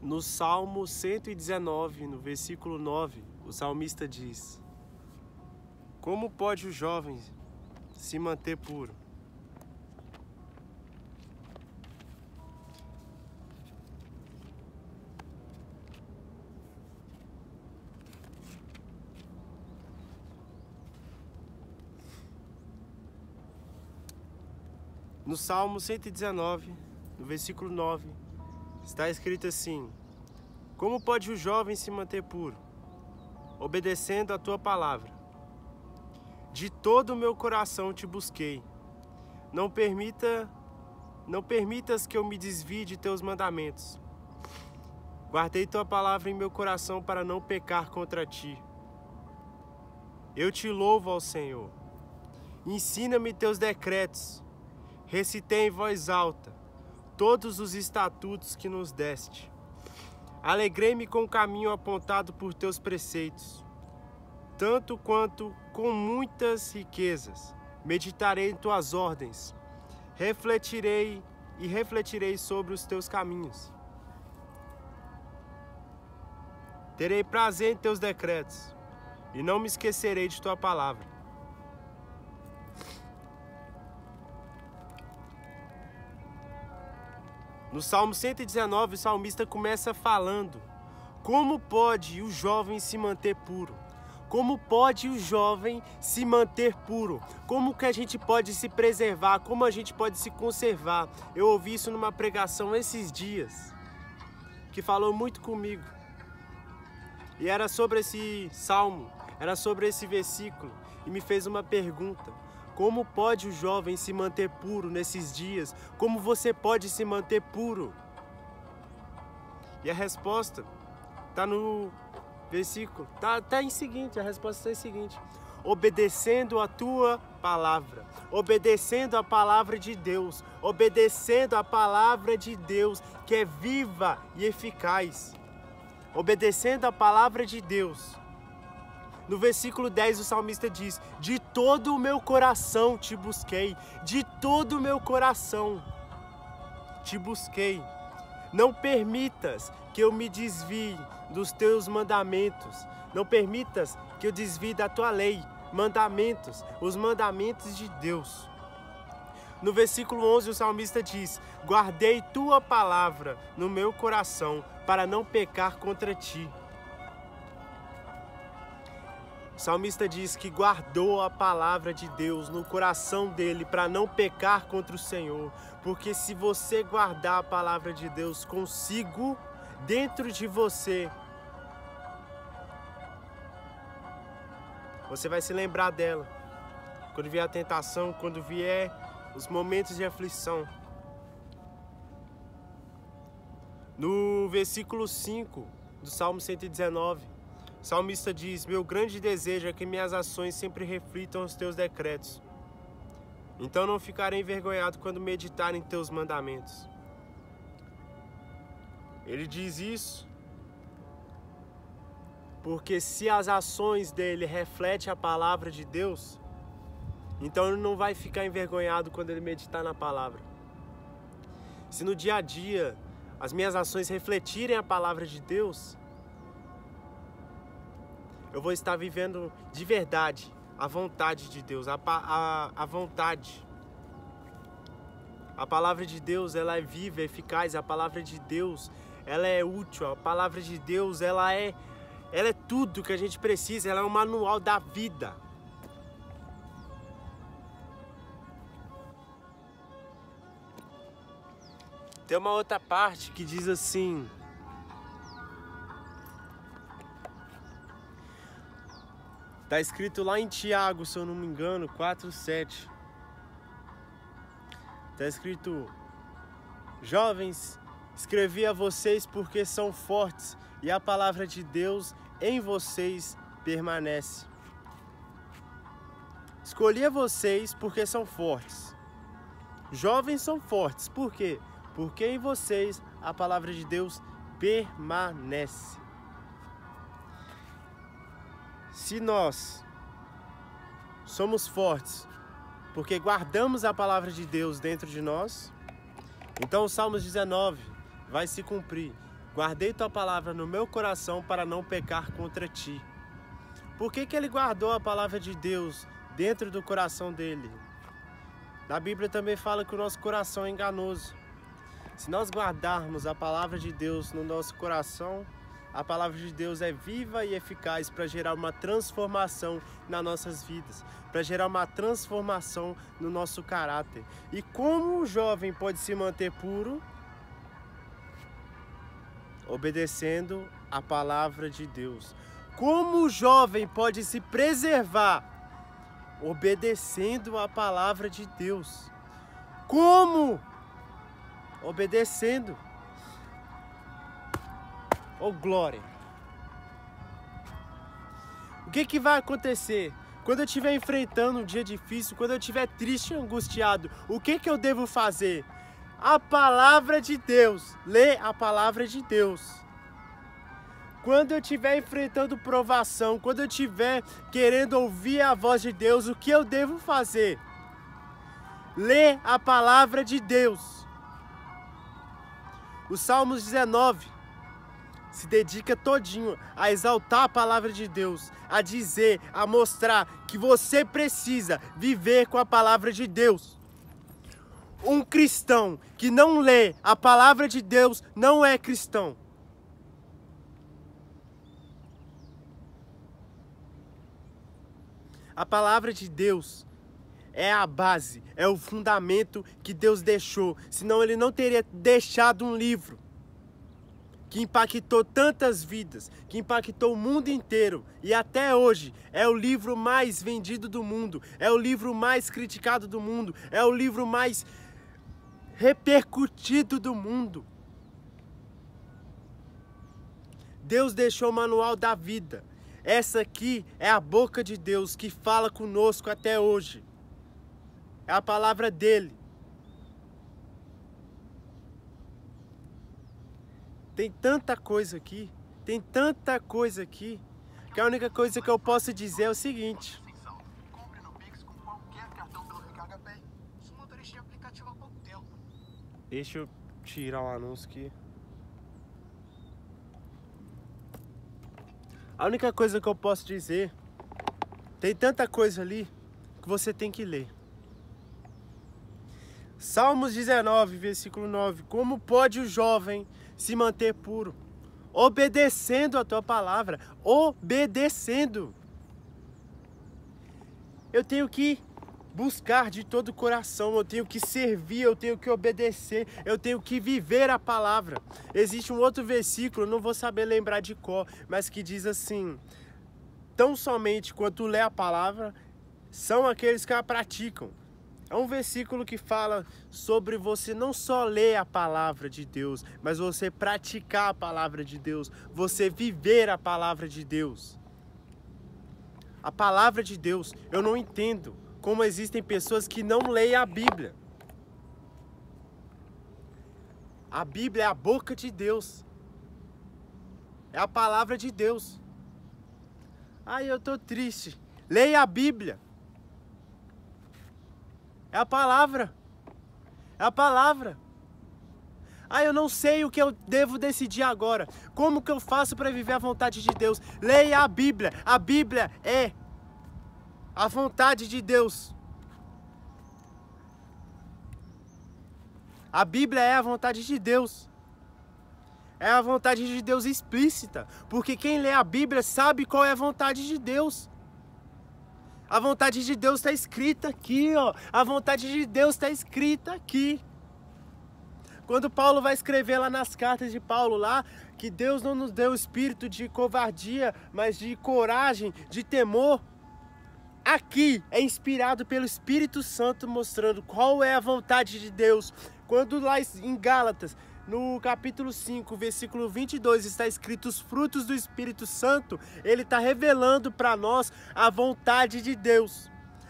No Salmo 119, no versículo 9, o salmista diz: como pode o jovem se manter puro? No Salmo 119, no versículo 9, está escrito assim: como pode o jovem se manter puro? Obedecendo a tua palavra. De todo o meu coração te busquei. Não permitas que eu me desvie de teus mandamentos. Guardei tua palavra em meu coração para não pecar contra ti. Eu te louvo ao Senhor. Ensina-me teus decretos. Recitei em voz alta todos os estatutos que nos deste. Alegrei-me com o caminho apontado por teus preceitos, tanto quanto com muitas riquezas. Meditarei em tuas ordens, refletirei sobre os teus caminhos. Terei prazer em teus decretos, e não me esquecerei de tua palavra. No Salmo 119, o salmista começa falando: como pode o jovem se manter puro? Como pode o jovem se manter puro? Como que a gente pode se preservar? Como a gente pode se conservar? Eu ouvi isso numa pregação esses dias, que falou muito comigo. E era sobre esse salmo, era sobre esse versículo, e me fez uma pergunta: como pode o jovem se manter puro nesses dias? Como você pode se manter puro? E a resposta está no versículo, tá em seguinte, a resposta é a seguinte: obedecendo a tua palavra, obedecendo a palavra de Deus, obedecendo a palavra de Deus, que é viva e eficaz, obedecendo a palavra de Deus. No versículo 10 o salmista diz: de todo o meu coração te busquei, de todo o meu coração te busquei. Não permitas que eu me desvie dos teus mandamentos, não permitas que eu desvie da tua lei, mandamentos, os mandamentos de Deus. No versículo 11 o salmista diz: guardei tua palavra no meu coração para não pecar contra ti. O salmista diz que guardou a palavra de Deus no coração dele para não pecar contra o Senhor. Porque se você guardar a palavra de Deus consigo, dentro de você, você vai se lembrar dela. Quando vier a tentação, quando vier os momentos de aflição. No versículo 5 do Salmo 119, o salmista diz: meu grande desejo é que minhas ações sempre reflitam os teus decretos. Então não ficarei envergonhado quando meditar em teus mandamentos. Ele diz isso porque se as ações dele refletem a palavra de Deus, então ele não vai ficar envergonhado quando ele meditar na palavra. Se no dia a dia as minhas ações refletirem a palavra de Deus, eu vou estar vivendo de verdade a vontade de Deus, a vontade. A palavra de Deus, ela é viva, é eficaz. A palavra de Deus, ela é útil. A palavra de Deus, ela é tudo que a gente precisa. Ela é um manual da vida. Tem uma outra parte que diz assim: está escrito lá em Tiago, se eu não me engano, 4:7. Está escrito: jovens, escrevi a vocês porque são fortes e a palavra de Deus em vocês permanece. Escolhi a vocês porque são fortes. Jovens são fortes, por quê? Porque em vocês a palavra de Deus permanece. Se nós somos fortes porque guardamos a palavra de Deus dentro de nós, então o Salmos 19 vai se cumprir. Guardei tua palavra no meu coração para não pecar contra ti. Por que ele guardou a palavra de Deus dentro do coração dele? Na Bíblia também fala que o nosso coração é enganoso. Se nós guardarmos a palavra de Deus no nosso coração, a palavra de Deus é viva e eficaz para gerar uma transformação nas nossas vidas, para gerar uma transformação no nosso caráter. E como o jovem pode se manter puro? Obedecendo a palavra de Deus. Como o jovem pode se preservar? Obedecendo a palavra de Deus. Como? Obedecendo. Oh, glória! O que vai acontecer? Quando eu estiver enfrentando um dia difícil, quando eu estiver triste e angustiado, o que eu devo fazer? A palavra de Deus. Lê a palavra de Deus. Quando eu estiver enfrentando provação, quando eu estiver querendo ouvir a voz de Deus, o que eu devo fazer? Lê a palavra de Deus. O Salmos 19 se dedica todinho a exaltar a palavra de Deus, a dizer, a mostrar que você precisa viver com a palavra de Deus. Um cristão que não lê a palavra de Deus não é cristão. A palavra de Deus é a base, é o fundamento que Deus deixou. Senão ele não teria deixado um livro que impactou tantas vidas, que impactou o mundo inteiro. E até hoje é o livro mais vendido do mundo, é o livro mais criticado do mundo, é o livro mais repercutido do mundo. Deus deixou o manual da vida. Essa aqui é a boca de Deus que fala conosco até hoje. É a palavra dele. Tem tanta coisa aqui, que a única coisa que eu posso dizer é o seguinte. Compre no Pix com qualquer cartão pelo Recarga Pay. Sou motorista de aplicativo há pouco tempo. Deixa eu tirar o anúncio aqui. A única coisa que eu posso dizer, tem tanta coisa ali que você tem que ler. Salmos 19, versículo 9. Como pode o jovem se manter puro? Obedecendo a tua palavra. Obedecendo. Eu tenho que buscar de todo o coração. Eu tenho que servir, eu tenho que obedecer. Eu tenho que viver a palavra. Existe um outro versículo, não vou saber lembrar de cor, mas que diz assim: tão somente quanto lê a palavra, são aqueles que a praticam. É um versículo que fala sobre você não só ler a palavra de Deus, mas você praticar a palavra de Deus, você viver a palavra de Deus. A palavra de Deus, eu não entendo como existem pessoas que não leem a Bíblia. A Bíblia é a boca de Deus. É a palavra de Deus. Ai, eu tô triste. Leia a Bíblia. É a palavra. É a palavra. Ah, eu não sei o que eu devo decidir agora. Como que eu faço para viver a vontade de Deus? Leia a Bíblia. A Bíblia é a vontade de Deus. A Bíblia é a vontade de Deus. É a vontade de Deus explícita. Porque quem lê a Bíblia sabe qual é a vontade de Deus. A vontade de Deus está escrita aqui, ó. A vontade de Deus está escrita aqui. Quando Paulo vai escrever lá nas cartas de Paulo lá, que Deus não nos deu espírito de covardia, mas de coragem, de temor. Aqui é inspirado pelo Espírito Santo mostrando qual é a vontade de Deus. Quando lá em Gálatas, no capítulo 5, versículo 22, está escrito os frutos do Espírito Santo, ele está revelando para nós a vontade de Deus.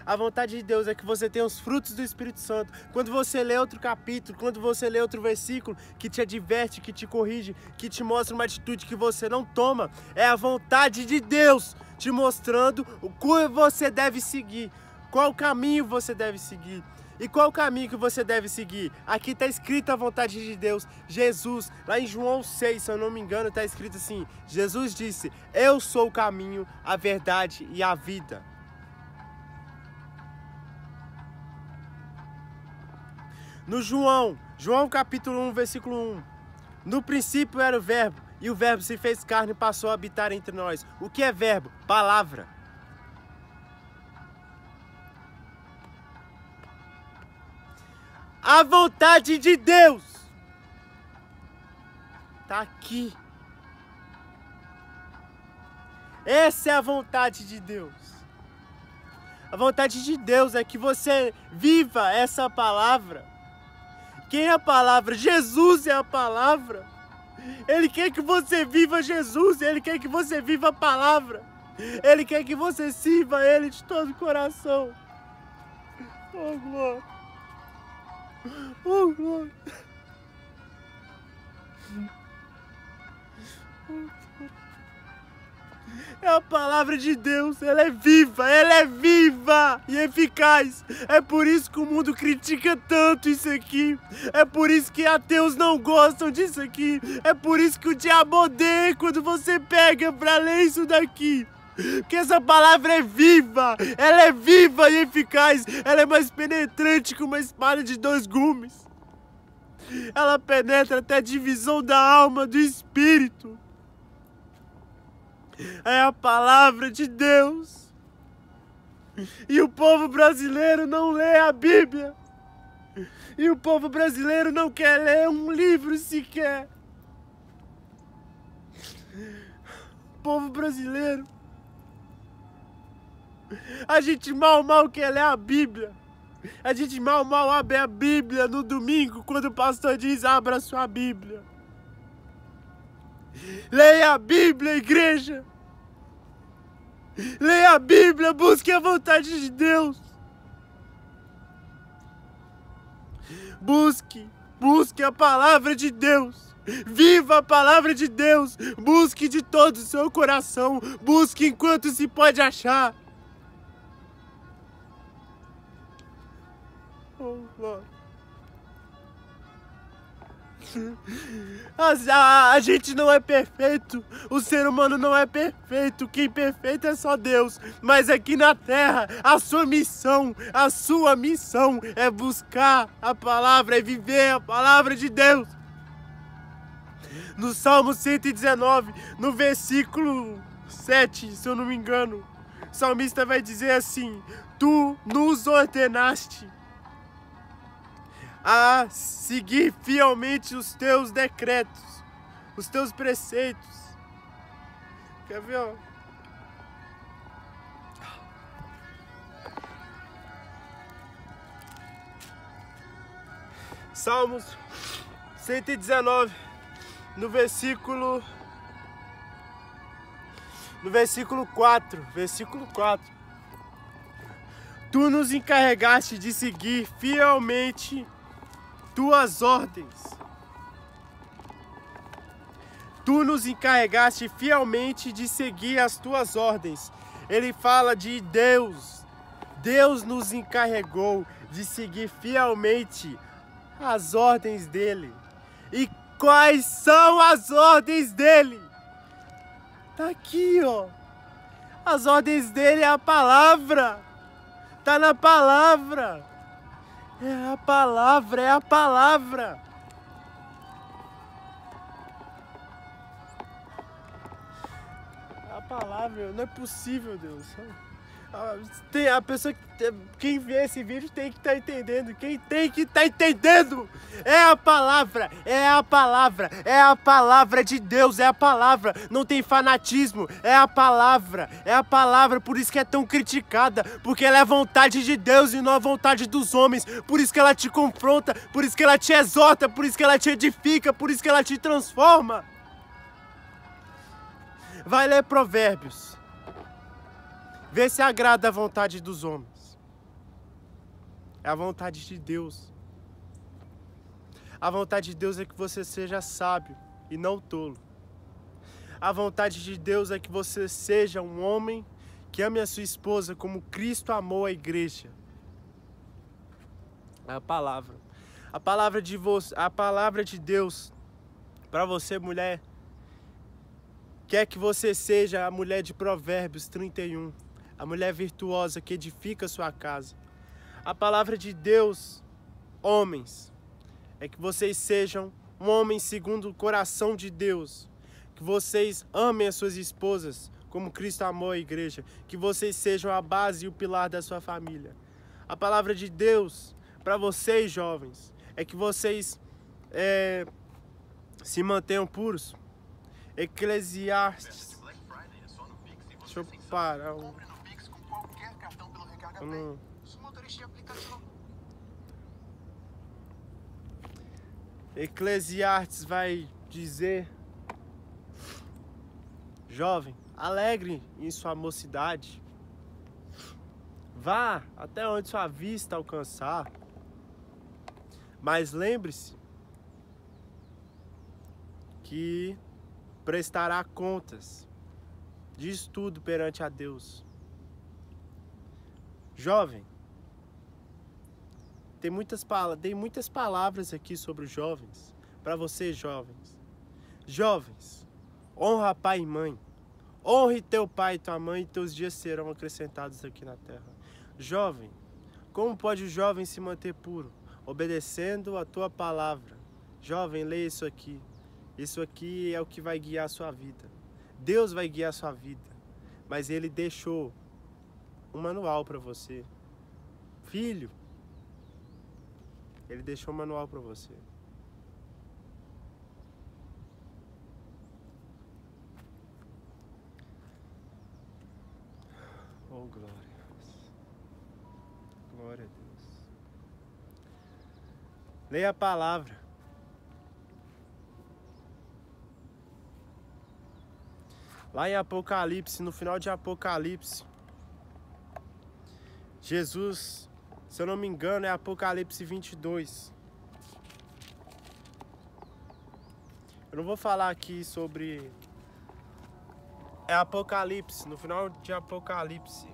A vontade de Deus é que você tenha os frutos do Espírito Santo. Quando você lê outro capítulo, quando você lê outro versículo que te adverte, que te corrige, que te mostra uma atitude que você não toma, é a vontade de Deus te mostrando o que você deve seguir, qual caminho você deve seguir. E qual o caminho que você deve seguir? Aqui está escrito a vontade de Deus. Jesus, lá em João 6, se eu não me engano, está escrito assim. Jesus disse, eu sou o caminho, a verdade e a vida. No João capítulo 1, versículo 1. No princípio era o verbo, e o verbo se fez carne e passou a habitar entre nós. O que é verbo? Palavra. A vontade de Deus está aqui. Essa é a vontade de Deus. A vontade de Deus é que você viva essa palavra. Quem é a palavra? Jesus é a palavra. Ele quer que você viva Jesus. Ele quer que você viva a palavra. Ele quer que você sirva Ele de todo o coração. Oh, glória. Oh, glória. É a palavra de Deus, ela é viva e eficaz. É por isso que o mundo critica tanto isso aqui. É por isso que ateus não gostam disso aqui. É por isso que o diabo odeia quando você pega pra ler isso daqui. Porque essa palavra é viva, ela é viva e eficaz. Ela é mais penetrante que uma espada de 2 gumes. Ela penetra até a divisão da alma, do espírito. É a palavra de Deus. E o povo brasileiro não lê a Bíblia. E o povo brasileiro não quer ler um livro sequer. O povo brasileiro. A gente mal quer ler a Bíblia. A gente mal abre a Bíblia no domingo quando o pastor diz abra sua Bíblia. Leia a Bíblia, igreja. Leia a Bíblia, busque a vontade de Deus. Busque a palavra de Deus. Viva a palavra de Deus. Busque de todo o seu coração. Busque enquanto se pode achar. Oh, Lord. A gente não é perfeito. O ser humano não é perfeito. Quem é perfeito é só Deus. Mas aqui na terra, a sua missão é buscar a palavra, é viver a palavra de Deus. No Salmo 119, no versículo 7, se eu não me engano, o salmista vai dizer assim: Tu nos ordenaste a seguir fielmente os teus decretos, os teus preceitos. Quer ver, ó? Salmos 119, no versículo 4, Tu nos encarregaste de seguir fielmente tuas ordens. Tu nos encarregaste fielmente de seguir as tuas ordens. Ele fala de Deus. Deus nos encarregou de seguir fielmente as ordens dele. E quais são as ordens dele? Tá aqui, ó. As ordens dele é a palavra. Tá na palavra. É a palavra, é a palavra. É a palavra, não é possível, Deus. Tem a pessoa que quem vê esse vídeo tem que estar entendendo. Quem tem que estar entendendo é a palavra, é a palavra, é a palavra de Deus, é a palavra. Não tem fanatismo, é a palavra, por isso que é tão criticada, porque ela é a vontade de Deus e não a vontade dos homens. Por isso que ela te confronta, por isso que ela te exorta, por isso que ela te edifica, por isso que ela te transforma. Vai ler Provérbios. Vê se agrada a vontade dos homens. É a vontade de Deus. A vontade de Deus é que você seja sábio e não tolo. A vontade de Deus é que você seja um homem que ame a sua esposa como Cristo amou a igreja. É a palavra. A palavra de Deus para você, mulher, quer que você seja a mulher de Provérbios 31, a mulher virtuosa que edifica sua casa. A palavra de Deus, homens, é que vocês sejam um homem segundo o coração de Deus, que vocês amem as suas esposas como Cristo amou a igreja, que vocês sejam a base e o pilar da sua família. A palavra de Deus para vocês, jovens, é que vocês se mantenham puros. Eclesiastes. Deixa eu parar. Compre no Pix com qualquer cartão pelo Recarga Pay. Os motoristas de aplicativo. Eclesiastes vai dizer: jovem, alegre em sua mocidade. Vá até onde sua vista alcançar. Mas lembre-se que prestará contas disso tudo perante a Deus. Jovem, tem muitas palavras aqui sobre os jovens, para vocês jovens. Jovens, honra pai e mãe. Honre teu pai e tua mãe, e teus dias serão acrescentados aqui na terra. Jovem, como pode o jovem se manter puro? Obedecendo a tua palavra. Jovem, leia isso aqui. Isso aqui é o que vai guiar a sua vida. Deus vai guiar a sua vida. Mas Ele deixou um manual para você. Filho, Ele deixou um manual para você. Oh, glória. Glória a Deus. Leia a palavra. Lá em Apocalipse, no final de Apocalipse, Jesus, se eu não me engano, é Apocalipse 22. Eu não vou falar aqui sobre... É Apocalipse, no final de Apocalipse.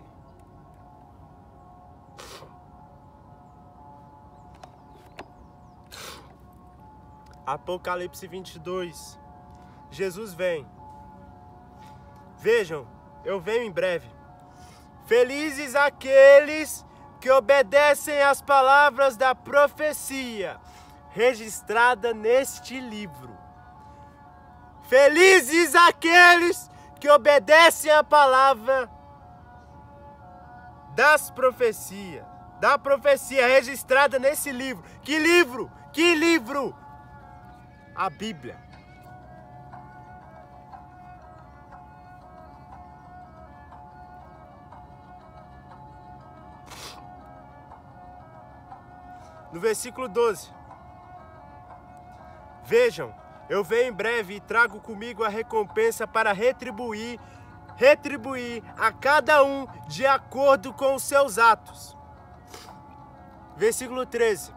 Apocalipse 22. Jesus vem. Vejam, eu venho em breve. Felizes aqueles que obedecem às palavras da profecia registrada neste livro. Felizes aqueles que obedecem à palavra da profecia registrada nesse livro. Que livro? Que livro? A Bíblia. No versículo 12. Vejam, eu venho em breve e trago comigo a recompensa para retribuir a cada um de acordo com os seus atos. Versículo 13.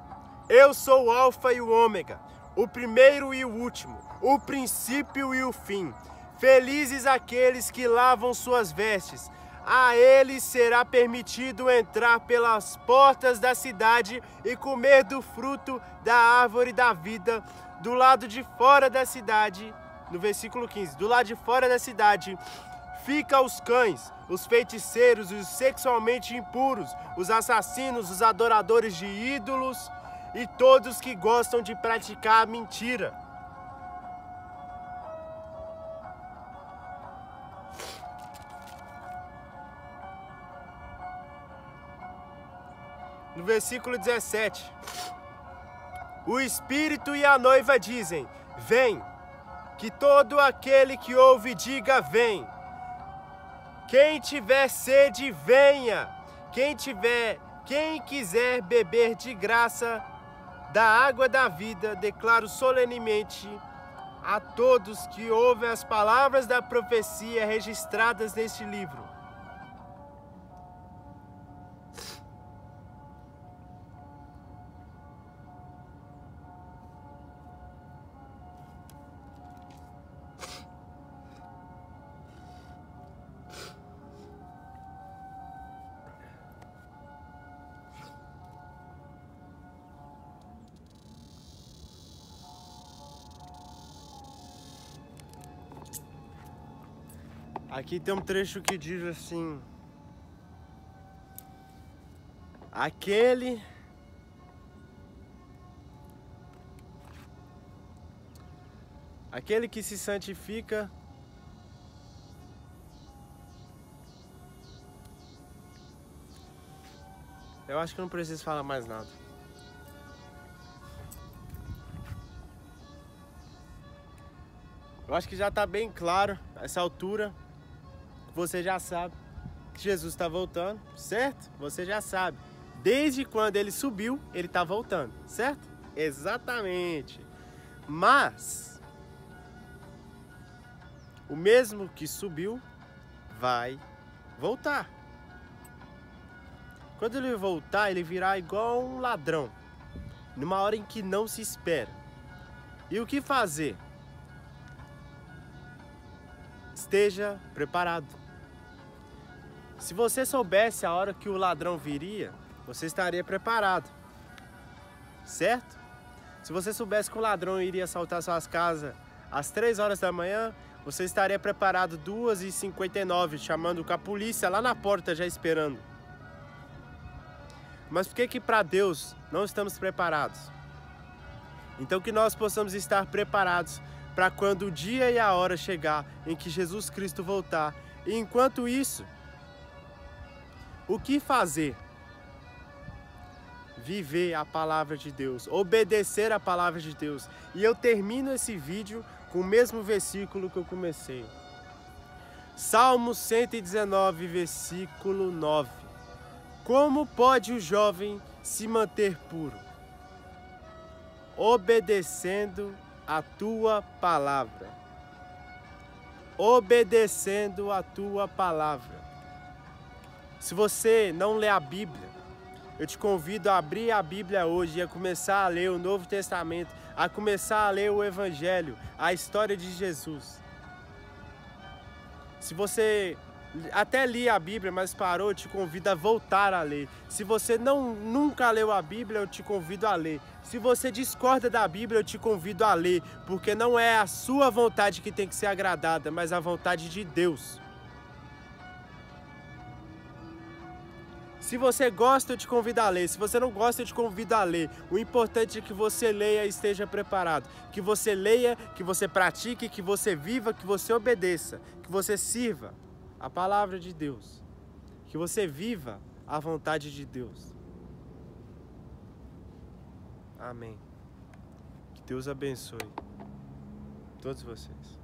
Eu sou o Alfa e o Ômega, o primeiro e o último, o princípio e o fim. Felizes aqueles que lavam suas vestes. A eles será permitido entrar pelas portas da cidade e comer do fruto da árvore da vida do lado de fora da cidade. No versículo 15, do lado de fora da cidade fica os cães, os feiticeiros, os sexualmente impuros, os assassinos, os adoradores de ídolos e todos que gostam de praticar a mentira. No versículo 17, o Espírito e a noiva dizem: vem. Que todo aquele que ouve diga: vem. Quem tiver sede, venha. Quem quiser beber de graça da água da vida, declaro solenemente a todos que ouvem as palavras da profecia registradas neste livro. Aqui tem um trecho que diz assim: aquele que se santifica eu acho que eu não preciso falar mais nada. Eu acho que já está bem claro a essa altura. Você já sabe que Jesus está voltando, certo? Você já sabe. Desde quando ele subiu, ele está voltando, certo? Exatamente. Mas o mesmo que subiu vai voltar. Quando ele voltar, ele virá igual um ladrão, numa hora em que não se espera. E o que fazer? Esteja preparado. Se você soubesse a hora que o ladrão viria, você estaria preparado, certo? Se você soubesse que o ladrão iria assaltar suas casas às 3 horas da manhã, você estaria preparado 2h59, chamando com a polícia lá na porta já esperando. Mas por que para Deus não estamos preparados? Então que nós possamos estar preparados para quando o dia e a hora chegar em que Jesus Cristo voltar. E enquanto isso, o que fazer? Viver a palavra de Deus, obedecer a palavra de Deus. E eu termino esse vídeo com o mesmo versículo que eu comecei. Salmo 119, versículo 9. Como pode o jovem se manter puro? Obedecendo a tua palavra. Obedecendo a tua palavra. Se você não lê a Bíblia, eu te convido a abrir a Bíblia hoje e a começar a ler o Novo Testamento, a começar a ler o Evangelho, a história de Jesus. Se você até lia a Bíblia, mas parou, eu te convido a voltar a ler. Se você nunca leu a Bíblia, eu te convido a ler. Se você discorda da Bíblia, eu te convido a ler, porque não é a sua vontade que tem que ser agradada, mas a vontade de Deus. Se você gosta, eu te convido a ler. Se você não gosta, eu te convido a ler. O importante é que você leia e esteja preparado. Que você leia, que você pratique, que você viva, que você obedeça. Que você sirva a palavra de Deus. Que você viva a vontade de Deus. Amém. Que Deus abençoe todos vocês.